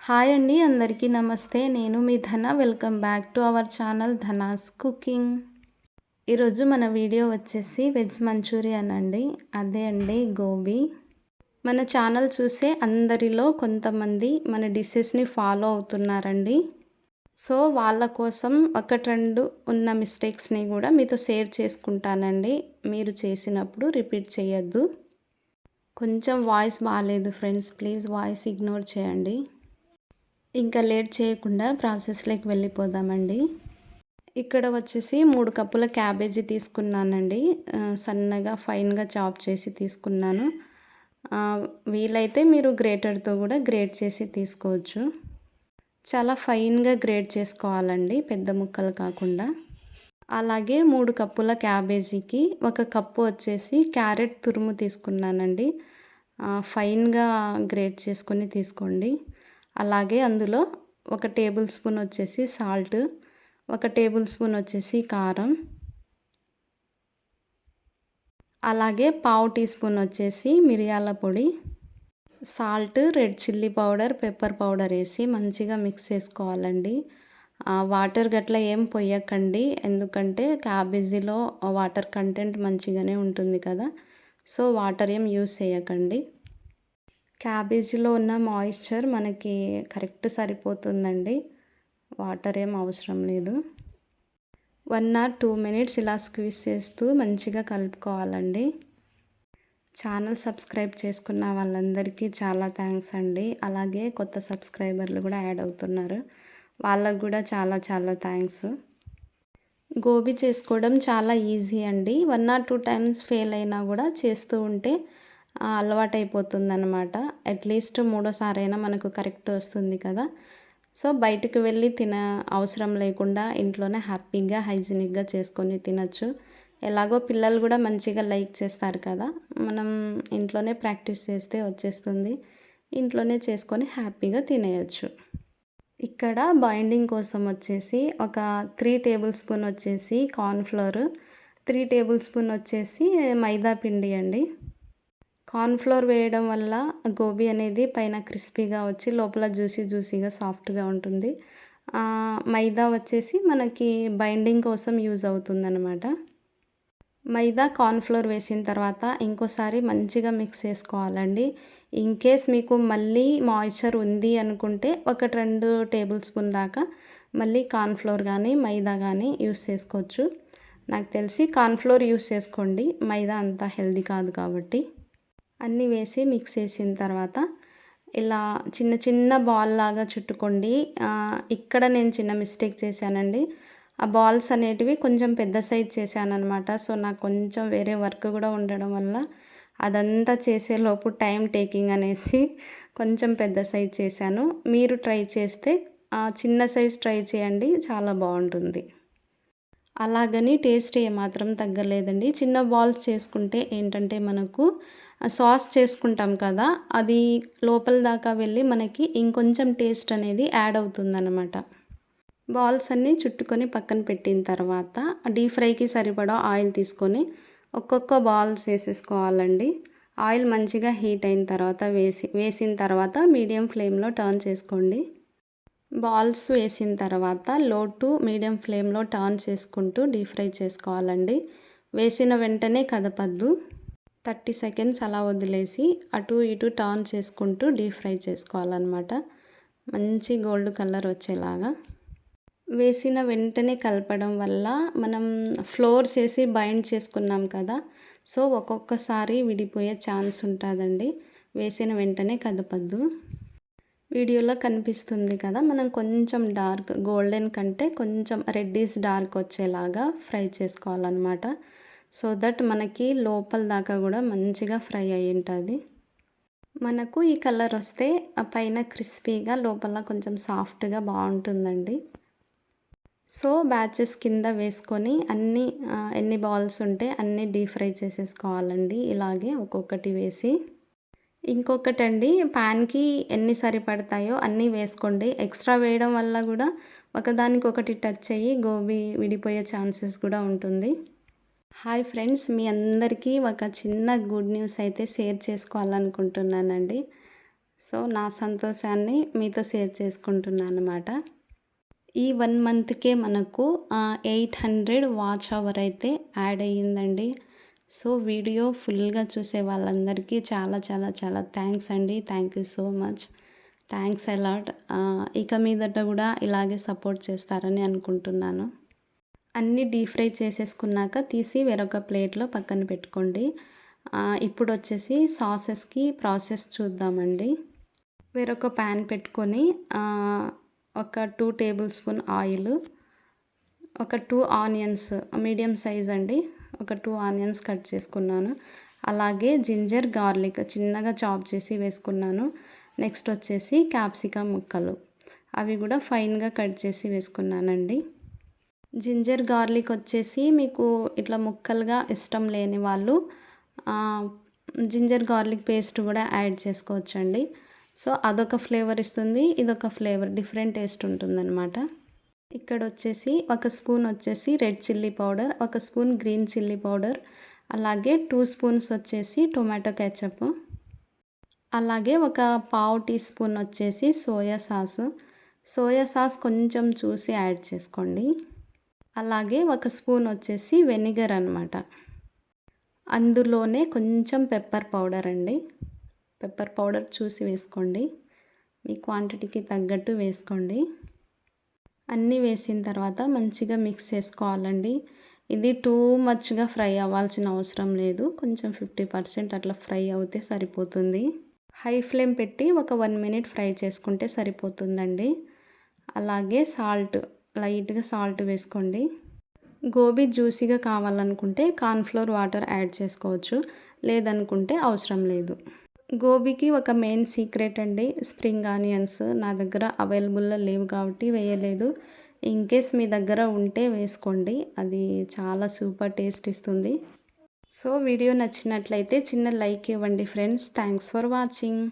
Hi అండి, అందరికీ నమస్తే. నేను మీ ధన. Welcome back to our channel ధనాస్ cooking. ఈరోజు మన వీడియో వచ్చేసి వెజ్ మంచూరియన్ అండి. అదే అండి గోబీ. మన ఛానల్ చూసే అందరిలో కొంతమంది మన డిషెస్ని ఫాలో అవుతున్నారండి. సో వాళ్ళ కోసం ఒకటి రెండు ఉన్న మిస్టేక్స్ని కూడా మీతో షేర్ చేసుకుంటానండి. మీరు చేసినప్పుడు రిపీట్ చేయొద్దు. కొంచెం వాయిస్ బాగాలేదు ఫ్రెండ్స్, ప్లీజ్ వాయిస్ ఇగ్నోర్ చేయండి. ఇంకా లేట్ చేయకుండా ప్రాసెస్లోకి వెళ్ళిపోదామండి. ఇక్కడ వచ్చేసి 3 కప్పుల క్యాబేజీ తీసుకున్నానండి. సన్నగా ఫైన్గా చాప్ చేసి తీసుకున్నాను. వీలైతే మీరు గ్రేటర్తో కూడా గ్రేట్ చేసి తీసుకోవచ్చు. చాలా ఫైన్గా గ్రేట్ చేసుకోవాలండి, పెద్ద ముక్కలు కాకుండా. అలాగే 3 కప్పుల క్యాబేజీకి 1 కప్పు వచ్చేసి క్యారెట్ తురుము తీసుకున్నానండి. ఫైన్గా గ్రేట్ చేసుకొని తీసుకోండి. అలాగే అందులో 1 టేబుల్ స్పూన్ వచ్చేసి సాల్ట్, 1 టేబుల్ స్పూన్ వచ్చేసి కారం, అలాగే పావు టీ స్పూన్ వచ్చేసి మిరియాల పొడి, salt, red chilli powder, pepper powder వేసి మంచిగా మిక్స్ చేసుకోవాలండి. వాటర్ గట్లా ఏం పొయ్యకండి, ఎందుకంటే క్యాబేజీలో వాటర్ కంటెంట్ మంచిగానే ఉంటుంది కదా. సో వాటర్ ఏం యూస్ చేయకండి. క్యాబేజీలో ఉన్న మాయిశ్చర్ మనకి కరెక్ట్ సరిపోతుందండి, వాటర్ ఏం అవసరం లేదు. 1 or 2 minutes ఇలా స్క్వీజ్ చేస్తూ మంచిగా కలుపుకోవాలండి. ఛానల్ సబ్స్క్రైబ్ చేసుకున్న వాళ్ళందరికీ చాలా థ్యాంక్స్ అండి. అలాగే కొత్త సబ్స్క్రైబర్లు కూడా యాడ్ అవుతున్నారు, వాళ్ళకు కూడా చాలా చాలా థ్యాంక్స్. గోబీ చేసుకోవడం చాలా ఈజీ అండి. 1 or 2 times ఫెయిల్ అయినా కూడా చేస్తూ ఉంటే అలవాటైపోతుందన్నమాట. అట్లీస్ట్ మూడోసారైనా మనకు కరెక్ట్ వస్తుంది కదా. సో బయటకు వెళ్ళి అవసరం లేకుండా ఇంట్లోనే హ్యాపీగా హైజీనిక్గా చేసుకొని తినచ్చు. ఎలాగో పిల్లలు కూడా మంచిగా లైక్ చేస్తారు కదా, మనం ఇంట్లోనే ప్రాక్టీస్ చేస్తే వచ్చేస్తుంది. ఇంట్లోనే చేసుకొని హ్యాపీగా తినేయచ్చు. ఇక్కడ బైండింగ్ కోసం వచ్చేసి ఒక 3 టేబుల్ స్పూన్ వచ్చేసి కార్న్ఫ్లోర్, 3 టేబుల్ స్పూన్ వచ్చేసి మైదా పిండి అండి. కార్న్ఫ్లోర్ వేయడం వల్ల గోబీ అనేది పైన క్రిస్పీగా వచ్చి లోపల జ్యూసీగా సాఫ్ట్గా ఉంటుంది. మైదా వచ్చేసి మనకి బైండింగ్ కోసం యూజ్ అవుతుందన్నమాట. మైదా కార్న్ఫ్లోర్ వేసిన తర్వాత ఇంకోసారి మంచిగా మిక్స్ చేసుకోవాలండి. ఇన్ కేస్ మీకు మళ్ళీ మాయిశ్చర్ ఉంది అనుకుంటే 1-2 టేబుల్ స్పూన్ దాకా మళ్ళీ కార్న్ఫ్లోర్ కానీ మైదా కానీ యూస్ చేసుకోవచ్చు. నాకు తెలిసి కార్న్ఫ్లోర్ యూస్ చేసుకోండి, మైదా అంత హెల్దీ కాదు కాబట్టి. అన్నీ వేసి మిక్స్ చేసిన తర్వాత ఇలా చిన్న చిన్న బాల్ లాగా చుట్టుకోండి. ఇక్కడ నేను చిన్న మిస్టేక్ చేశానండి. ఆ బాల్స్ అనేటివి కొంచెం పెద్ద సైజ్ చేశానన్నమాట. సో నాకు కొంచెం వేరే వర్క్ కూడా ఉండడం వల్ల అదంతా చేసేలోపు టైం టేకింగ్ అనేసి కొంచెం పెద్ద సైజ్ చేశాను. మీరు ట్రై చేస్తే చిన్న సైజ్ ట్రై చేయండి, చాలా బాగుంటుంది. అలాగని టేస్ట్ ఏమాత్రం తగ్గలేదండి. చిన్న బాల్స్ చేసుకుంటే ఏంటంటే మనకు సాస్ చేసుకుంటాం కదా, అది లోపల దాకా వెళ్ళి మనకి ఇంకొంచెం టేస్ట్ అనేది యాడ్ అవుతుందన్నమాట. బాల్స్ అన్నీ చుట్టుకొని పక్కన పెట్టిన తర్వాత డీప్ ఫ్రైకి సరిపడా ఆయిల్ తీసుకొని ఒక్కొక్క బాల్స్ వేసేసుకోవాలండి. ఆయిల్ మంచిగా హీట్ అయిన తర్వాత వేసిన తర్వాత మీడియం ఫ్లేమ్లో టర్న్ చేసుకోండి. బాల్స్ వేసిన తర్వాత లో టు మీడియం ఫ్లేమ్లో టర్న్ చేసుకుంటూ డీప్ ఫ్రై చేసుకోవాలండి. వేసిన వెంటనే కదపద్దు. 30 seconds అలా వదిలేసి అటు ఇటు టర్న్ చేసుకుంటూ డీప్ ఫ్రై చేసుకోవాలన్నమాట, మంచి గోల్డ్ కలర్ వచ్చేలాగా. వేసిన వెంటనే కలపడం వల్ల మనం ఫ్లోర్స్ వేసి బైండ్ చేసుకున్నాం కదా, సో ఒక్కొక్కసారి విడిపోయే ఛాన్స్ ఉంటుందండి. వేసిన వెంటనే కదపద్దు. వీడియోలో కనిపిస్తుంది కదా, మనం కొంచెం డార్క్ గోల్డెన్ కంటే కొంచెం రెడ్డిష్ డార్క్ వచ్చేలాగా ఫ్రై చేసుకోవాలన్నమాట. సో దట్ మనకి లోపల దాకా కూడా మంచిగా ఫ్రై అయి ఉంటుంది. మనకు ఈ కలర్ వస్తే ఆ పైన క్రిస్పీగా లోపల కొంచెం సాఫ్ట్గా బాగుంటుందండి. సో బ్యాచెస్ కింద వేసుకొని ఎన్ని బాల్స్ ఉంటే అన్నీ డీప్ ఫ్రై చేసేసుకోవాలండి. ఇలాగే ఒక్కొక్కటి వేసి ఇంకొకటండి, ప్యాన్కి ఎన్ని సరిపడతాయో అన్నీ వేసుకోండి. ఎక్స్ట్రా వేయడం వల్ల కూడా ఒకదానికొకటి టచ్ అయ్యి గోబీ విడిపోయే ఛాన్సెస్ కూడా ఉంటుంది. హాయ్ ఫ్రెండ్స్, మీ అందరికీ ఒక చిన్న గుడ్ న్యూస్ అయితే షేర్ చేసుకోవాలనుకుంటున్నానండి. సో నా సంతోషాన్ని మీతో షేర్ చేసుకుంటున్నాను అన్నమాట. ఈ 1 మంత్‌కే మనకు 800 వాచ్ అవర్ అయితే యాడ్ అయ్యిందండి. సో వీడియో ఫుల్‌గా చూసే వాళ్ళందరికీ చాలా చాలా చాలా థ్యాంక్స్ అండి. Thank you so much. Thanks a lot. ఇక మీదట కూడా ఇలాగే సపోర్ట్ చేస్తారని అనుకుంటున్నాను. అన్నీ డీప్ ఫ్రై చేసేసుకున్నాక తీసి వేరొక ప్లేట్‌లో పక్కన పెట్టుకోండి. ఇప్పుడొచ్చేసి సాసెస్‌కి ప్రాసెస్ చూద్దామండి. వేరొక ప్యాన్ పెట్టుకొని ఒక 2 టేబుల్ స్పూన్ ఆయిలు, ఒక 2 ఆనియన్స్ మీడియం సైజ్ అండి. ఒక 2 ఆనియన్స్ కట్ చేసుకున్నాను. అలాగే జింజర్, గార్లిక్ చిన్నగా చాప్ చేసి వేసుకున్నాను. నెక్స్ట్ వచ్చేసి క్యాప్సికమ్ ముక్కలు, అవి కూడా ఫైన్‌గా కట్ చేసి వేసుకున్నానండి. జింజర్, గార్లిక్ వచ్చేసి మీకు ఇట్లా ముక్కలుగా ఇష్టం లేని వాళ్ళు జింజర్ గార్లిక్ పేస్ట్ కూడా యాడ్ చేసుకోవచ్చండి. సో అదొక ఫ్లేవర్ ఇస్తుంది, ఇదొక ఫ్లేవర్, డిఫరెంట్ టేస్ట్ ఉంటుందన్నమాట. ఇక్కడ వచ్చేసి ఒక స్పూన్ వచ్చేసి రెడ్ చిల్లీ పౌడర్, ఒక స్పూన్ గ్రీన్ చిల్లీ పౌడర్, అలాగే 2 స్పూన్స్ వచ్చేసి టొమాటో కెచప్, అలాగే ఒక పావు టీ స్పూన్ వచ్చేసి సోయా సాస్. సోయా సాస్ కొంచెం చూసి యాడ్ చేసుకోండి. అలాగే ఒక స్పూన్ వచ్చేసి వెనిగర్ అనమాట. అందులోనే కొంచెం పెప్పర్ పౌడర్ అండి. పెప్పర్ పౌడర్ చూసి వేసుకోండి, మీ క్వాంటిటీకి తగ్గట్టు వేసుకోండి. అన్నీ వేసిన తర్వాత మంచిగా మిక్స్ చేసుకోవాలండి. ఇది టూ మచ్గా ఫ్రై అవ్వాల్సిన అవసరం లేదు, కొంచెం 50% అట్లా ఫ్రై అవుతే సరిపోతుంది. హై ఫ్లేమ్ పెట్టి ఒక 1 మినిట్ ఫ్రై చేసుకుంటే సరిపోతుందండి. అలాగే సాల్ట్, లైట్గా సాల్ట్ వేసుకోండి. గోబీ జ్యూసీగా కావాలనుకుంటే కార్న్‌ఫ్లోర్ వాటర్ యాడ్ చేసుకోవచ్చు, లేదనుకుంటే అవసరం లేదు. గోబీకి ఒక మెయిన్ సీక్రెట్ అండి, స్ప్రింగ్ ఆనియన్స్. నా దగ్గర అవైలబుల్‌లో లేవు కాబట్టి వేయలేదు. ఇన్‌కేస్ మీ దగ్గర ఉంటే వేసుకోండి, అది చాలా సూపర్ టేస్ట్ ఇస్తుంది. సో వీడియో నచ్చినట్లయితే చిన్న లైక్ ఇవ్వండి ఫ్రెండ్స్. Thanks for watching.